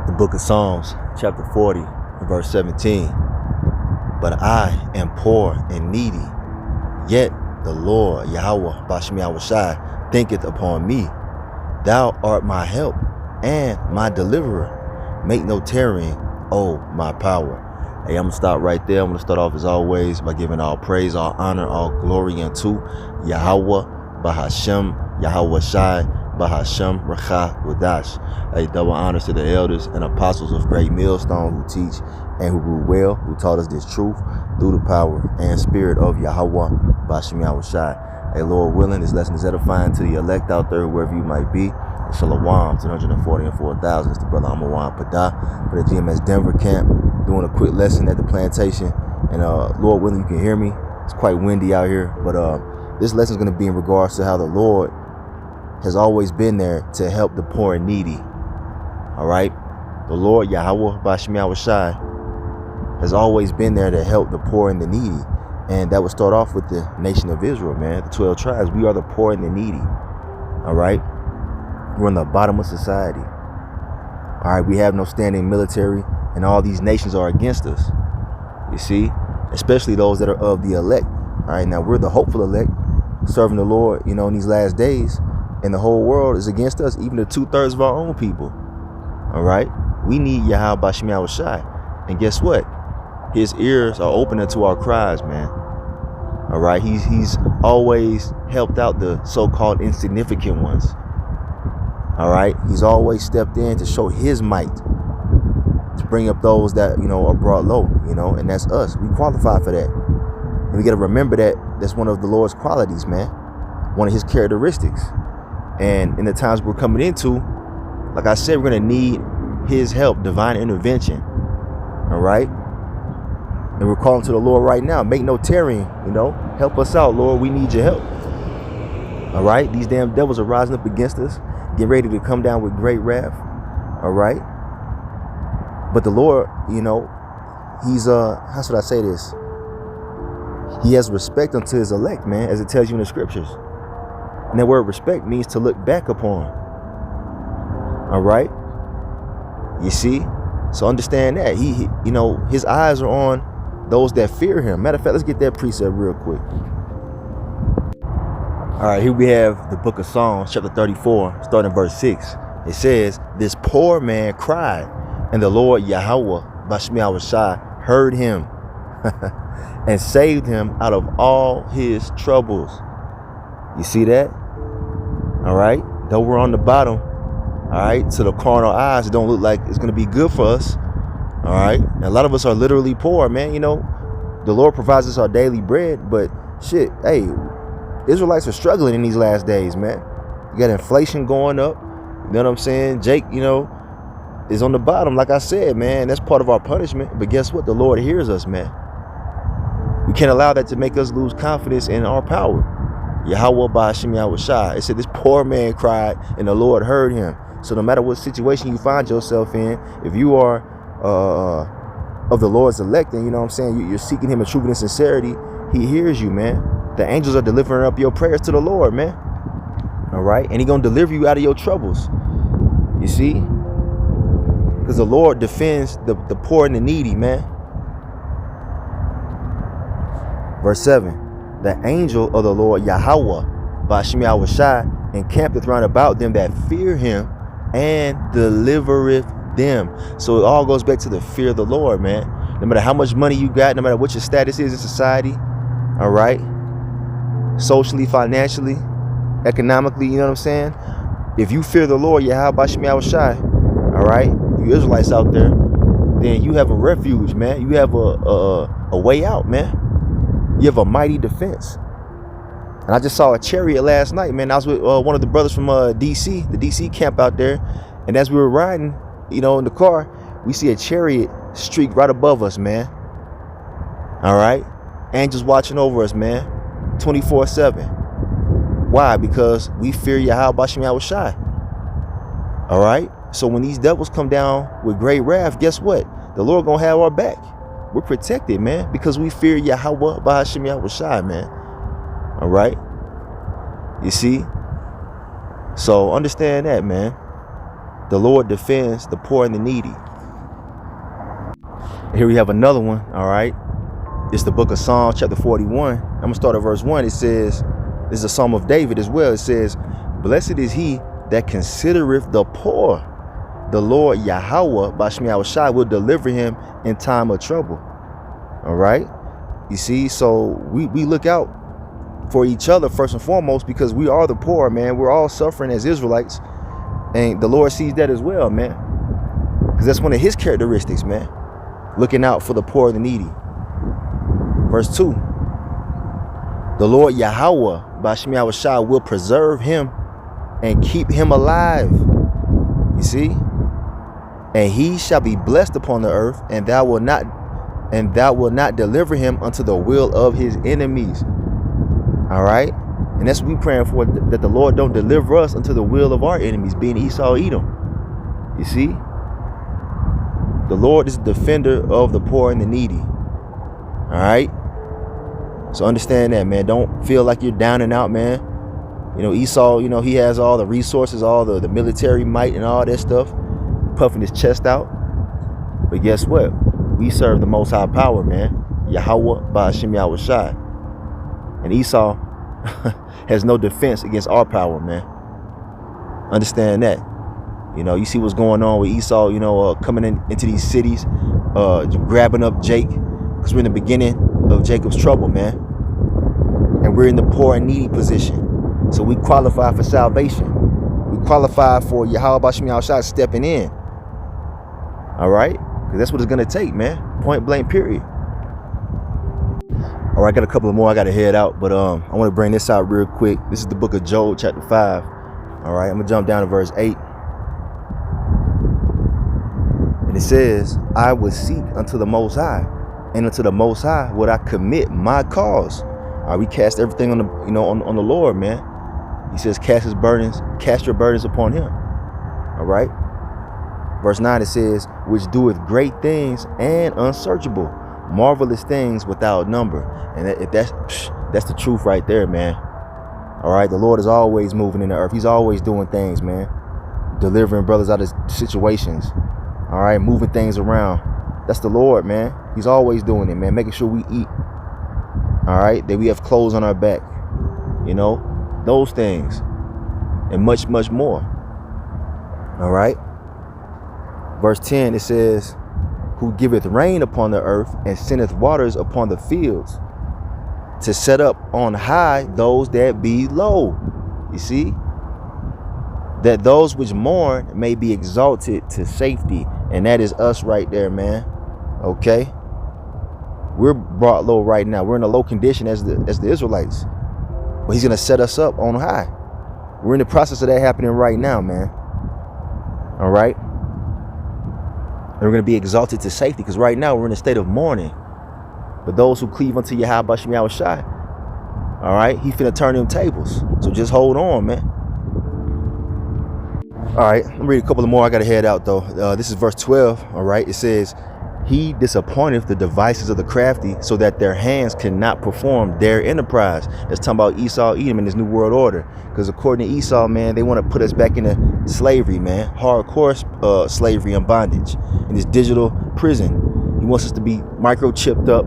The book of Psalms, chapter 40, verse 17. But I am poor and needy, yet the Lord, Yahweh, Bashmi Awashai, thinketh upon me. Thou art my help and my deliverer. Make no tarrying, O my power. Hey, I'm going to stop right there. I'm going to start off as always by giving all praise, all honor, all glory unto Yahweh, Bahashem, Yahweh Shai, Bahashem, Racha, Wadash. Hey, double honors to the elders and apostles of Great Millstone who teach and who grew well, who taught us this truth through the power and spirit of Yahweh, Bashmi Awashai. Hey, Lord willing, this lesson is edifying to the elect out there, wherever you might be. Shalom, 240 and 4,000. It's the brother Amawan Pada for the GMS Denver camp, doing a quick lesson at the plantation. And Lord willing, you can hear me. It's quite windy out here, but this lesson is going to be in regards to how the Lord has always been there to help the poor and needy. All right, the Lord Yahweh Bashmi Awashai has always been there to help the poor and the needy, and that would start off with the nation of Israel, man. The 12 tribes. We are the poor and the needy. All right. We're on the bottom of society. All right, we have no standing military, and all these nations are against us. You see, especially those that are of the elect. All right, now we're the hopeful elect, serving the Lord, you know, in these last days, and the whole world is against us, even the 2/3 of our own people. All right, we need Yahweh Bashmi Awashai, and guess what? His ears are open unto our cries, man. All right, he's always helped out the so-called insignificant ones. All right, he's always stepped in to show his might, to bring up those that, you know, are brought low, you know, and that's us. We qualify for that. And we got to remember that that's one of the Lord's qualities, man, one of his characteristics. And in the times we're coming into, like I said, we're going to need his help, divine intervention. All right. And we're calling to the Lord right now. Make no tarrying, you know, help us out, Lord. We need your help. All right. These damn devils are rising up against us, getting ready to come down with great wrath. All right. But the Lord, you know, he's how should I say this? He has respect unto his elect, man, as it tells you in the scriptures. And that word respect means to look back upon. All right. You see? So understand that he you know, his eyes are on those that fear him. Matter of fact, let's get that precept real quick. All right, here we have the book of Psalms, chapter 34, starting verse 6. It says, this poor man cried, and the Lord Yahweh, Bashmi Awashai, heard him and saved him out of all his troubles. You see that? All right, though we're on the bottom, all right, to the carnal eyes, it don't look like it's going to be good for us. All right, and a lot of us are literally poor, man. You know, the Lord provides us our daily bread, but shit, hey, Israelites are struggling in these last days, man. You got inflation going up. You know what I'm saying? Jake, you know, is on the bottom. Like I said, man, that's part of our punishment. But guess what? The Lord hears us, man. We can't allow that to make us lose confidence in our power. Yahweh Bashmi Awashai. It said this poor man cried and the Lord heard him. So no matter what situation you find yourself in, if you are of the Lord's elect, and you know what I'm saying, you're seeking him in truth and sincerity, he hears you, man. The angels are delivering up your prayers to the Lord, man. All right. And he's going to deliver you out of your troubles. You see? Because the Lord defends the poor and the needy, man. Verse 7. The angel of the Lord Yahweh, Bashmi Awashai, encampeth round about them that fear him and delivereth them. So it all goes back to the fear of the Lord, man. No matter how much money you got, no matter what your status is in society, all right, socially, financially, economically, you know what I'm saying? If you fear the Lord, Yahweh Bashmi Awashai, all right, you Israelites out there, then you have a refuge, man. You have a way out, man. You have a mighty defense. And I just saw a chariot last night, man. I was with one of the brothers from DC, the DC camp out there. And as we were riding, you know, in the car, we see a chariot streak right above us, man. All right. Angels watching over us, man. 24/7. Why? Because we fear Yahweh Bashmi Awashai. All right. So when these devils come down with great wrath, guess what? The Lord gonna have our back. We're protected, man, because we fear Yahweh Bashmi Awashai, man. All right. You see? So understand that, man. The Lord defends the poor and the needy. Here we have another one, all right? It's the book of Psalms, chapter 41. I'm going to start at verse 1. It says, this is a Psalm of David as well. It says, blessed is he that considereth the poor. The Lord Yahweh, Bashmi Awashai, will deliver him in time of trouble. All right? You see, so we look out for each other first and foremost, because we are the poor, man. We're all suffering as Israelites. And the Lord sees that as well, man. Because that's one of his characteristics, man. Looking out for the poor and the needy. Verse 2. The Lord Yahweh, Bashmi Awashai, will preserve him and keep him alive. You see? And he shall be blessed upon the earth, and thou wilt not deliver him unto the will of his enemies. All right? And that's what we're praying for, that the Lord don't deliver us unto the will of our enemies, being Esau, Edom. You see? The Lord is the defender of the poor and the needy. All right? So understand that, man. Don't feel like you're down and out, man. You know, Esau, you know, he has all the resources, all the military might and all that stuff, puffing his chest out. But guess what? We serve the Most High Power, man. Yahweh Ba'ashem Yahushai. And Esau has no defense against our power, man. Understand that. You know, you see what's going on with Esau, you know, coming into these cities, grabbing up Jake, because we're in the beginning of Jacob's trouble, man. And we're in the poor and needy position. So we qualify for salvation. We qualify for Yahweh Ba'ashem Yahushai stepping in. All right? Because that's what it's going to take, man. Point blank, period. All right, I got a couple of more I got to head out, but I want to bring this out real quick. This is the book of Job, chapter 5. All right, I'm going to jump down to verse 8. And it says, I would seek unto the Most High, and unto the Most High would I commit my cause. All right, we cast everything on the, on the Lord, man. He says, cast your burdens upon him. All right. Verse 9, it says, which doeth great things and unsearchable, marvelous things without number. And that's the truth right there, man. All right. The Lord is always moving in the earth. He's always doing things, man. Delivering brothers out of situations. All right. Moving things around. That's the Lord, man. He's always doing it, man. Making sure we eat. All right. That we have clothes on our back. You know, those things. And much, much more. All right. Verse 10, it says, who giveth rain upon the earth and sendeth waters upon the fields, to set up on high those that be low. You see? That those which mourn may be exalted to safety. And that is us right there, man. Okay? We're brought low right now. We're in a low condition as the Israelites. But he's going to set us up on high. We're in the process of that happening right now, man. All right? And we're going to be exalted to safety, because right now we're in a state of mourning. But those who cleave unto Yahweh Ba'ashem Yahushai, all right, he finna turn them tables. So just hold on, man. All right, let me read a couple of more. I got to head out, though. This is verse 12, all right. It says, he disappointeth the devices of the crafty, so that their hands cannot perform their enterprise. That's talking about Esau, Edom, and his new world order. Because according to Esau, man, they want to put us back into slavery, man. Hardcore slavery and bondage in this digital prison. He wants us to be microchipped up,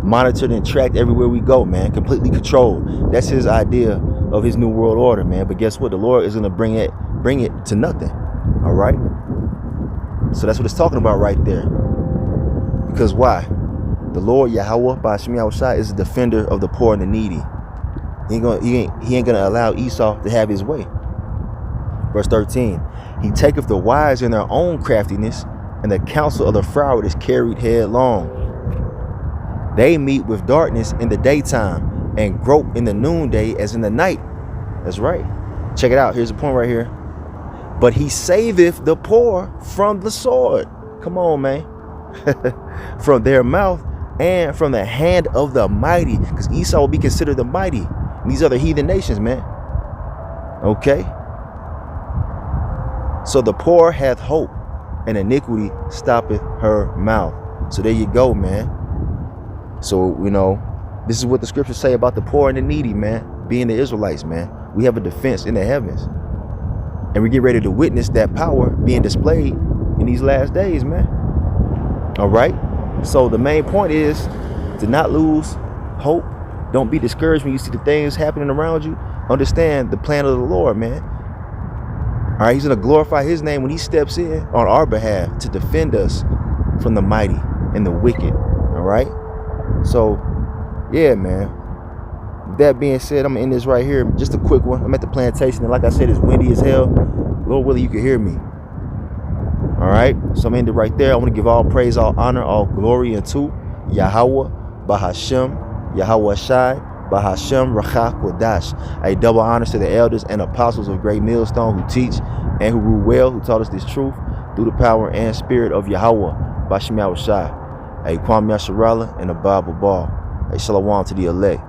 monitored and tracked everywhere we go, man. Completely controlled. That's his idea of his new world order, man. But guess what? The Lord is going to bring it to nothing. All right? So that's what it's talking about right there. Because why? The Lord Yahweh Ba'ashem Yahushai is the defender of the poor and the needy. He ain't gonna allow Esau to have his way. Verse 13. He taketh the wise in their own craftiness, and the counsel of the froward is carried headlong. They meet with darkness in the daytime, and grope in the noonday as in the night. That's right. Check it out. Here's the point right here. But he saveth the poor from the sword. Come on, man. From their mouth and from the hand of the mighty, because Esau will be considered the mighty. And these are the heathen nations, man. Okay. So the poor hath hope, and iniquity stoppeth her mouth. So there you go, man. So, you know, this is what the scriptures say about the poor and the needy, man. Being the Israelites, man. We have a defense in the heavens. And we get ready to witness that power being displayed in these last days, man. All right. So the main point is to not lose hope. Don't be discouraged when you see the things happening around you. Understand the plan of the Lord, man. All right. He's going to glorify his name when he steps in on our behalf to defend us from the mighty and the wicked. All right. So, yeah, man. With that being said, I'm going to end this right here. Just a quick one. I'm at the plantation, and like I said, it's windy as hell. Lord willing, you can hear me. All right. So I'm going to end it right there. I want to give all praise, all honor, all glory unto Yahweh, Bahashem, Yahweh Shai, Bahashem, Rachach, Kodash. A double honors to the elders and apostles of Great Millstone who teach and who rule well, who taught us this truth through the power and spirit of Yahweh, Bashem Yahweh Shai. A Kwame Yasharala and a Bible Ball. A Shalom to the elect.